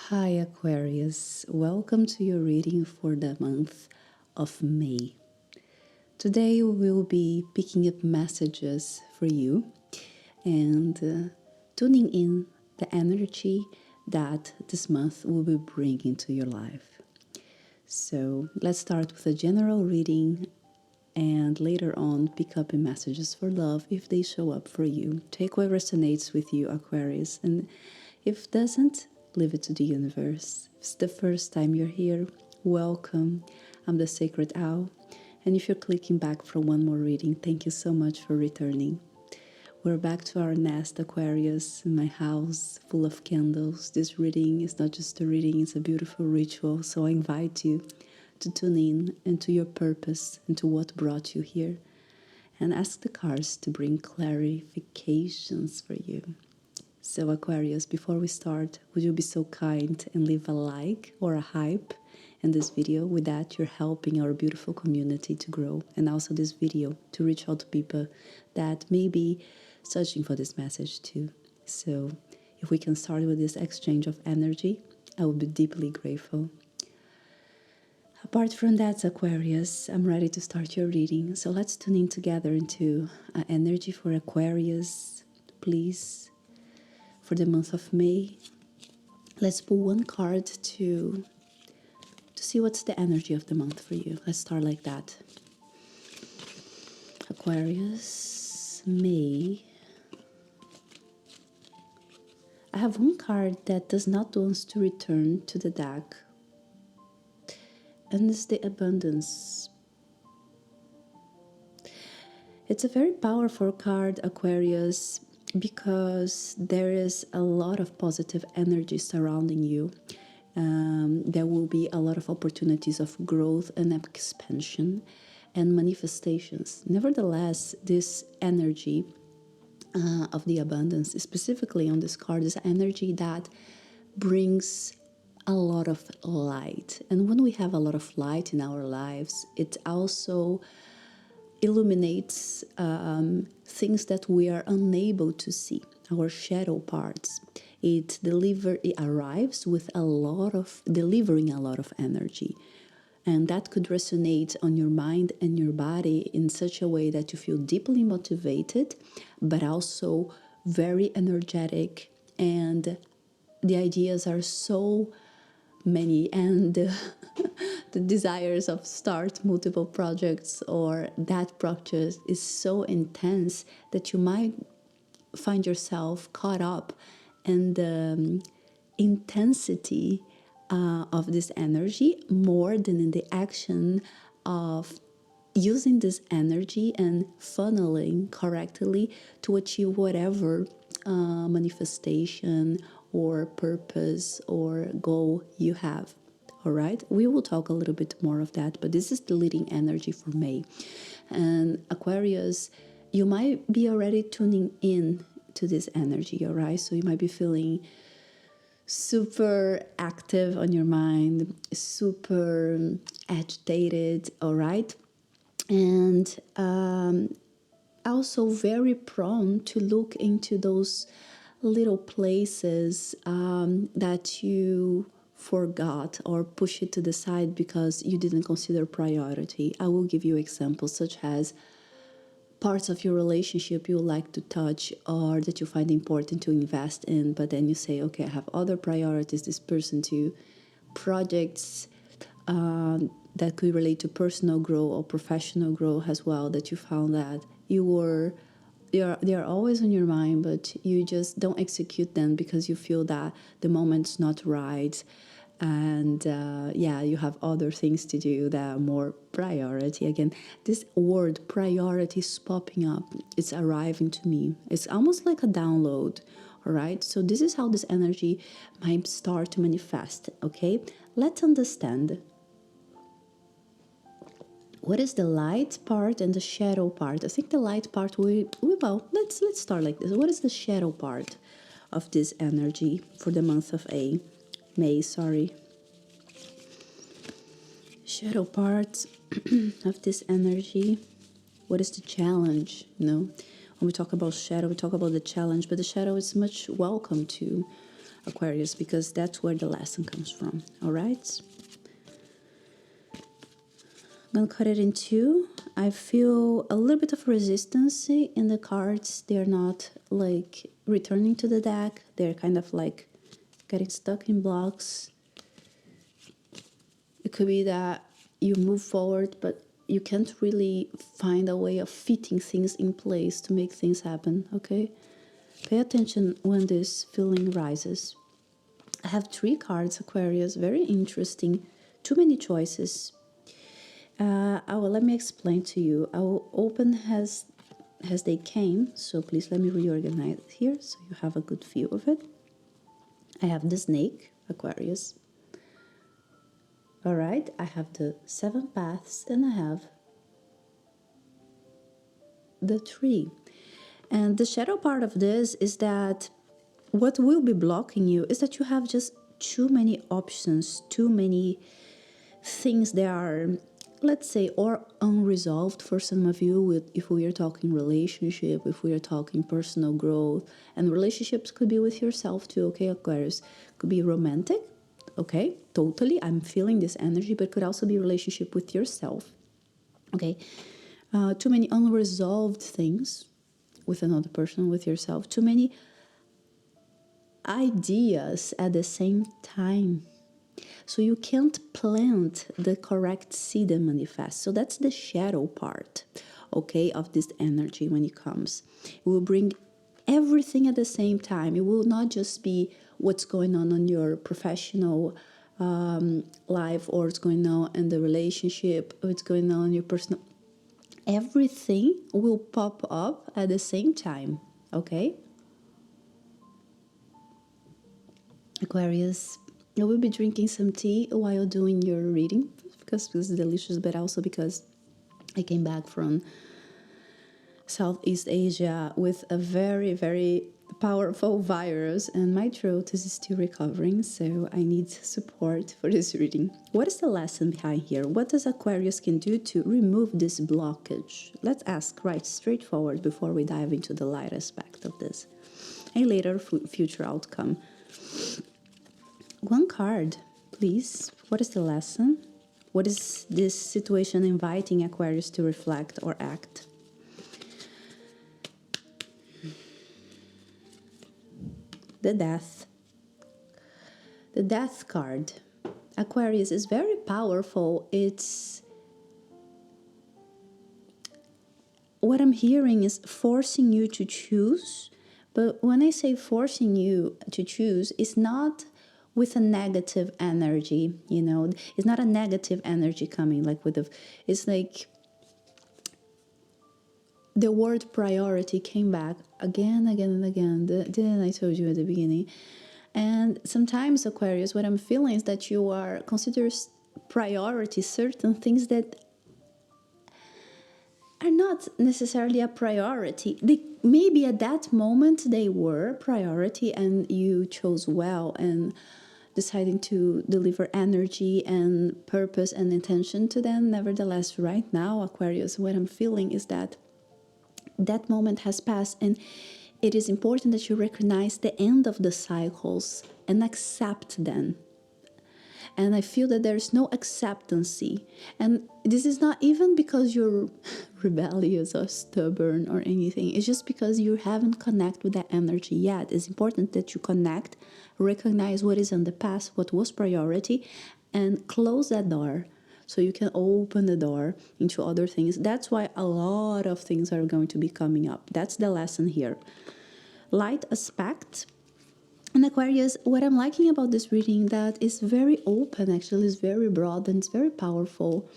Hi Aquarius, welcome to your reading for the month of May. Today we will be picking up messages for you and tuning in the energy that this month will be bringing to your life. So let's start with a general reading and later on pick up in messages for love if they show up for you. Take what resonates with you, Aquarius, and if doesn't, leave it to the universe. If it's the first time you're here, welcome. I'm the Sacred Owl, and if you're clicking back for one more reading, thank you so much for returning. We're back to our nest, Aquarius, in my house full of candles. This reading is not just a reading, it's a beautiful ritual, so I invite you to tune in into your purpose, into what brought you here, and ask the cards to bring clarifications for you. So Aquarius, before we start, would you be so kind and leave a like or a hype in this video? With that, you're helping our beautiful community to grow, and also this video to reach out to people that may be searching for this message too. So if we can start with this exchange of energy, I would be deeply grateful. Apart from that, Aquarius, I'm ready to start your reading. So let's tune in together into energy for Aquarius, please. For the month of May, let's pull one card to see what's the energy of the month for you. Let's start like that. Aquarius, May. I have one card that does not want to return to the deck, and it's the Abundance. It's a very powerful card, Aquarius, because there is a lot of positive energy surrounding you. There will be a lot of opportunities of growth and expansion and manifestations. Nevertheless, this energy of the abundance, specifically on this card, is energy that brings a lot of light. And when we have a lot of light in our lives, it also illuminates things that we are unable to see, our shadow parts. It arrives with delivering a lot of energy, and that could resonate on your mind and your body in such a way that you feel deeply motivated, but also very energetic, and the ideas are so many, and the desires of start multiple projects or that project is so intense that you might find yourself caught up in the intensity of this energy more than in the action of using this energy and funneling correctly to achieve whatever manifestation or purpose or goal you have. All right, we will talk a little bit more of that, but this is the leading energy for May. And Aquarius, you might be already tuning in to this energy, all right? So you might be feeling super active on your mind, super agitated, all right? And also very prone to look into those little places that you forgot or push it to the side because you didn't consider priority. I will give you examples such as parts of your relationship you like to touch or that you find important to invest in, but then you say, okay, I have other priorities, this person too, projects that could relate to personal growth or professional growth as well, that you found that they are always on your mind, but you just don't execute them because you feel that the moment's not right. And you have other things to do that are more priority. Again, this word priority is popping up. It's arriving to me. It's almost like a download. All right. So this is how this energy might start to manifest. Okay. Let's understand. What is the light part and the shadow part? I think the light part let's start like this. What is the shadow part of this energy for the month of May, sorry. Shadow part of this energy. What is the challenge? When we talk about shadow, we talk about the challenge, but the shadow is much welcome too. Aquarius, because that's where the lesson comes from. All right? I'm going to cut it in two. I feel a little bit of resistance in the cards. They're not like returning to the deck. They're kind of like getting stuck in blocks. It could be that you move forward, but you can't really find a way of fitting things in place to make things happen, okay? Pay attention when this feeling rises. I have 3 cards, Aquarius, very interesting. Too many choices. Let me explain to you. I will open as they came, so please let me reorganize it here so you have a good view of it. I have the snake, Aquarius. All right, I have the 7 paths, and I have the tree. And the shadow part of this is that what will be blocking you is that you have just too many options, too many things that are, let's say, or unresolved for some of you, with if we are talking relationship, if we are talking personal growth. And relationships could be with yourself too, okay, Aquarius? Could be romantic, okay, totally, I'm feeling this energy, but could also be relationship with yourself, okay? Too many unresolved things with another person, with yourself. Too many ideas at the same time. So you can't plant the correct seed and manifest. So that's the shadow part, okay, of this energy when it comes. It will bring everything at the same time. It will not just be what's going on in your professional life, or what's going on in the relationship, or what's going on in your personal. Everything will pop up at the same time, okay? Aquarius, I will be drinking some tea while doing your reading, because it's delicious, but also because I came back from Southeast Asia with a very, very powerful virus, and my throat is still recovering, so I need support for this reading. What is the lesson behind here? What does Aquarius can do to remove this blockage? Let's ask right straightforward before we dive into the light aspect of this, and later future outcome. One card, please. What is the lesson? What is this situation inviting Aquarius to reflect or act? The Death. The Death card. Aquarius is very powerful. It's... what I'm hearing is forcing you to choose. But when I say forcing you to choose, it's not with a negative energy, you know. It's not a negative energy coming, like with the... it's like the word priority came back again and again. Didn't I told you at the beginning? And sometimes, Aquarius, what I'm feeling is that you are consider priority certain things that are not necessarily a priority. They maybe at that moment they were priority, and you chose well and deciding to deliver energy and purpose and intention to them. Nevertheless, right now, Aquarius, what I'm feeling is that that moment has passed, and it is important that you recognize the end of the cycles and accept them. And I feel that there's no acceptancy. And this is not even because you're rebellious or stubborn or anything. It's just because you haven't connected with that energy yet. It's important that you connect, recognize what is in the past, what was priority, and close that door so you can open the door into other things. That's why a lot of things are going to be coming up. That's the lesson here. Light aspect. And Aquarius, what I'm liking about this reading, that is very open, actually, it's very broad and it's very powerful,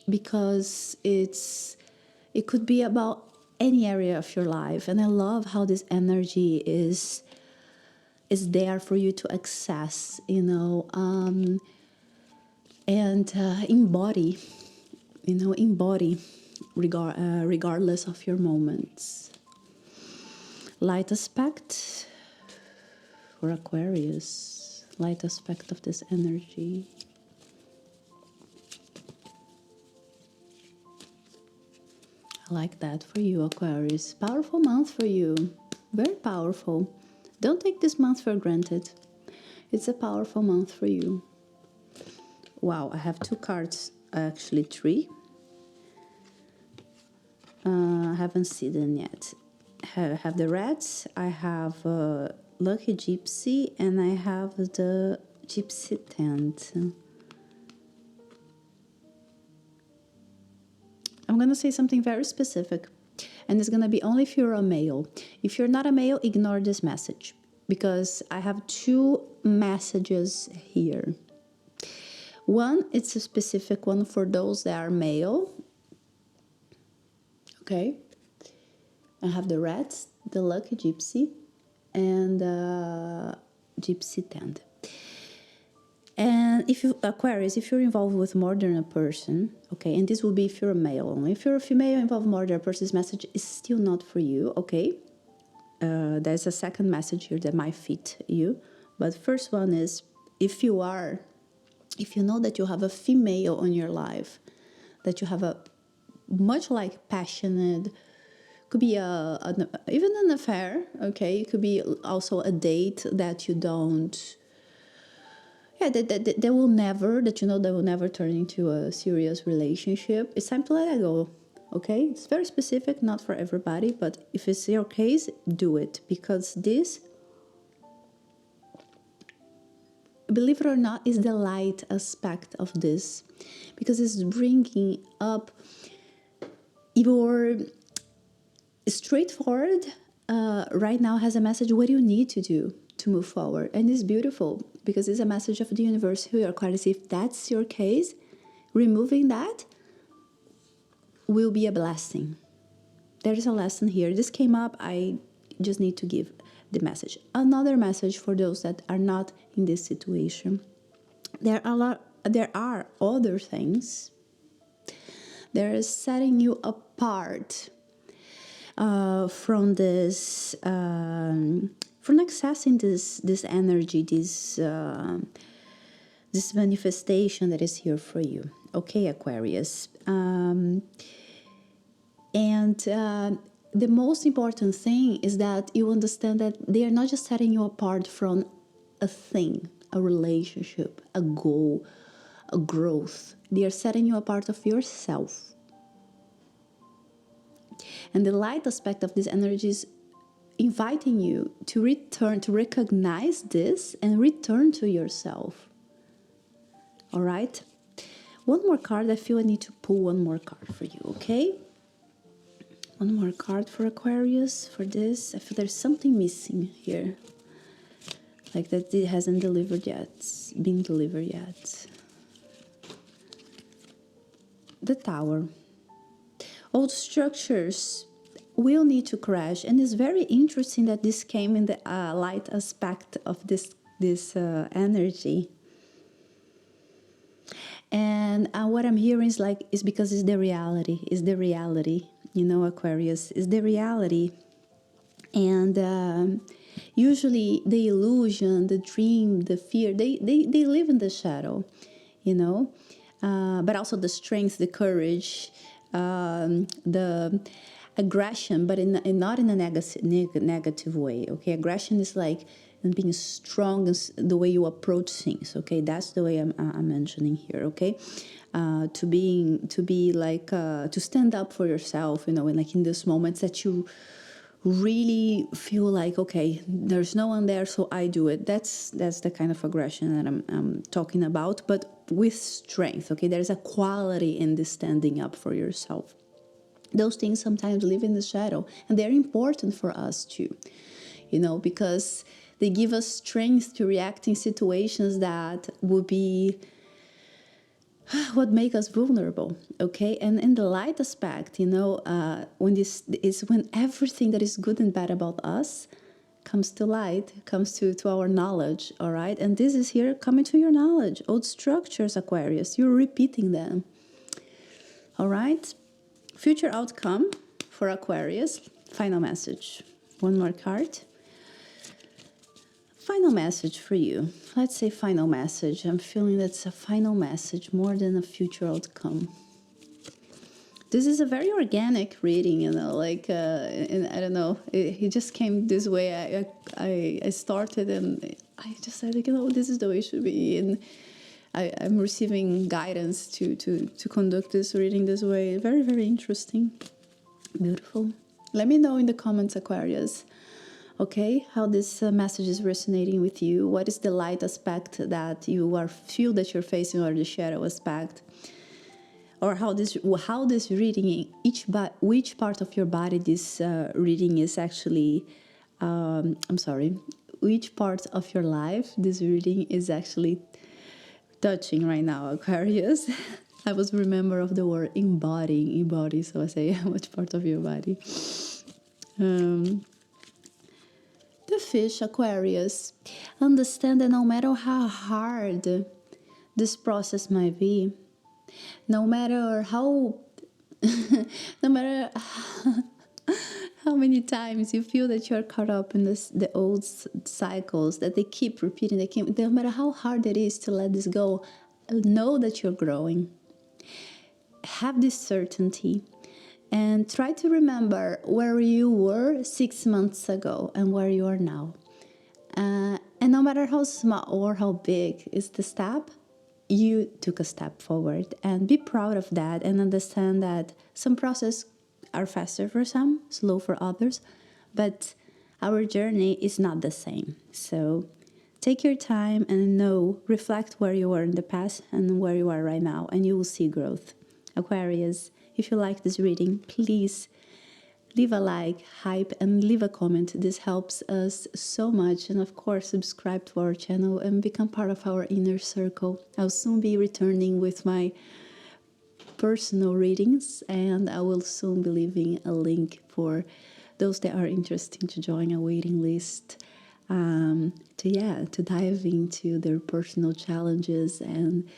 because it could be about any area of your life. And I love how this energy is there for you to access, you know, and embody, regardless of your moments. Light aspect for Aquarius, light aspect of this energy. I like that for you, Aquarius. Powerful month for you, very powerful. Don't take this month for granted. It's a powerful month for you. Wow, I have 2 cards, actually 3. I haven't seen them yet. I have the rats, I have Lucky Gypsy, and I have the Gypsy tent. I'm going to say something very specific, and it's going to be only if you're a male. If you're not a male, ignore this message, because I have 2 messages here. One, it's a specific one for those that are male. Okay. I have the rats, the Lucky Gypsy, and Gypsy tent. And if you, Aquarius, if you're involved with more than a person, okay, and this will be if you're a male only. If you're a female involved more than a person, this message is still not for you, okay? There's a second message here that might fit you. But first one is, if you know that you have a female on your life, that you have a much like passionate, could be even an affair, okay? It could be also a date that you don't, that will never, that you know that will never turn into a serious relationship. It's time to let it go, okay? It's very specific, not for everybody, but if it's your case, do it, because this, believe it or not, is the light aspect of this, because it's bringing up your straightforward right now has a message. What do you need to do to move forward? And it's beautiful, because it's a message of the universe here, Aquarius. If that's your case, removing that will be a blessing. There is a lesson here. This came up. I just need to give the message. Another message for those that are not in this situation. There are other things that are setting you apart from this, from accessing this energy, this manifestation that is here for you. Okay, Aquarius. The most important thing is that you understand that they are not just setting you apart from a thing, a relationship, a goal, a growth. They are setting you apart of yourself. And the light aspect of this energy is inviting you to return, to recognize this and return to yourself. All right? One more card. I feel I need to pull one more card for you, okay? One more card for Aquarius for this. I feel there's something missing here. Like that it hasn't been delivered yet. The Tower. Old structures will need to crash, and it's very interesting that this came in the light aspect of this energy. And what I'm hearing is because it's the reality, you know, Aquarius, is the reality. And usually the illusion, the dream, the fear, they live in the shadow, you know, but also the strength, the courage, the aggression, but not in a negative way, okay? Aggression is like being strong, the way you approach things, okay? That's the way I'm mentioning here, okay? To stand up for yourself, you know, and like in these moments that you really feel like, okay, there's no one there, so I do it. That's the kind of aggression that I'm talking about, but with strength, okay? There's a quality in this standing up for yourself. Those things sometimes live in the shadow, and they're important for us too, you know, because they give us strength to react in situations that would be what make us vulnerable, okay? And in the light aspect, you know, when everything that is good and bad about us comes to light, comes to our knowledge, all right? And this is here coming to your knowledge. Old structures, Aquarius, you're repeating them, all right? Future outcome for Aquarius. Final message. One more card. Final message for you. Let's say final message. I'm feeling that's a final message more than a future outcome. This is a very organic reading, you know, like, and I don't know, it just came this way. I started and I just said, you know, this is the way it should be. And I'm receiving guidance to conduct this reading this way. Very, very interesting. Beautiful. Let me know in the comments, Aquarius, okay, how this message is resonating with you. What is the light aspect that you feel that you're facing, or the shadow aspect? Or how this reading, which part of your body this reading is actually, which part of your life this reading is actually touching right now, Aquarius. I was remember of the word embody, so I say which part of your body. The fish, Aquarius. Understand that no matter how hard this process might be, no matter how no matter how many times you feel that you're caught up in the old cycles that they keep repeating, no matter how hard it is to let this go, know that you're growing. Have this certainty and try to remember where you were 6 months ago and where you are now. And no matter how small or how big is the step, you took a step forward, and be proud of that, and understand that some processes are faster for some, slow for others, but our journey is not the same. So take your time and reflect where you were in the past and where you are right now, and you will see growth. Aquarius, if you like this reading, please leave a like, hype, and leave a comment. This helps us so much. And of course, subscribe to our channel and become part of our inner circle. I'll soon be returning with my personal readings, and I will soon be leaving a link for those that are interested to join a waiting list, to dive into their personal challenges and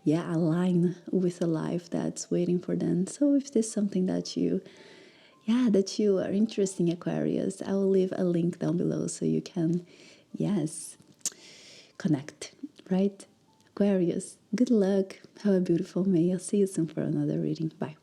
align with a life that's waiting for them. So if there's something that you are interested in, Aquarius, I will leave a link down below so you can, connect, right? Aquarius, good luck. Have a beautiful May. I'll see you soon for another reading. Bye.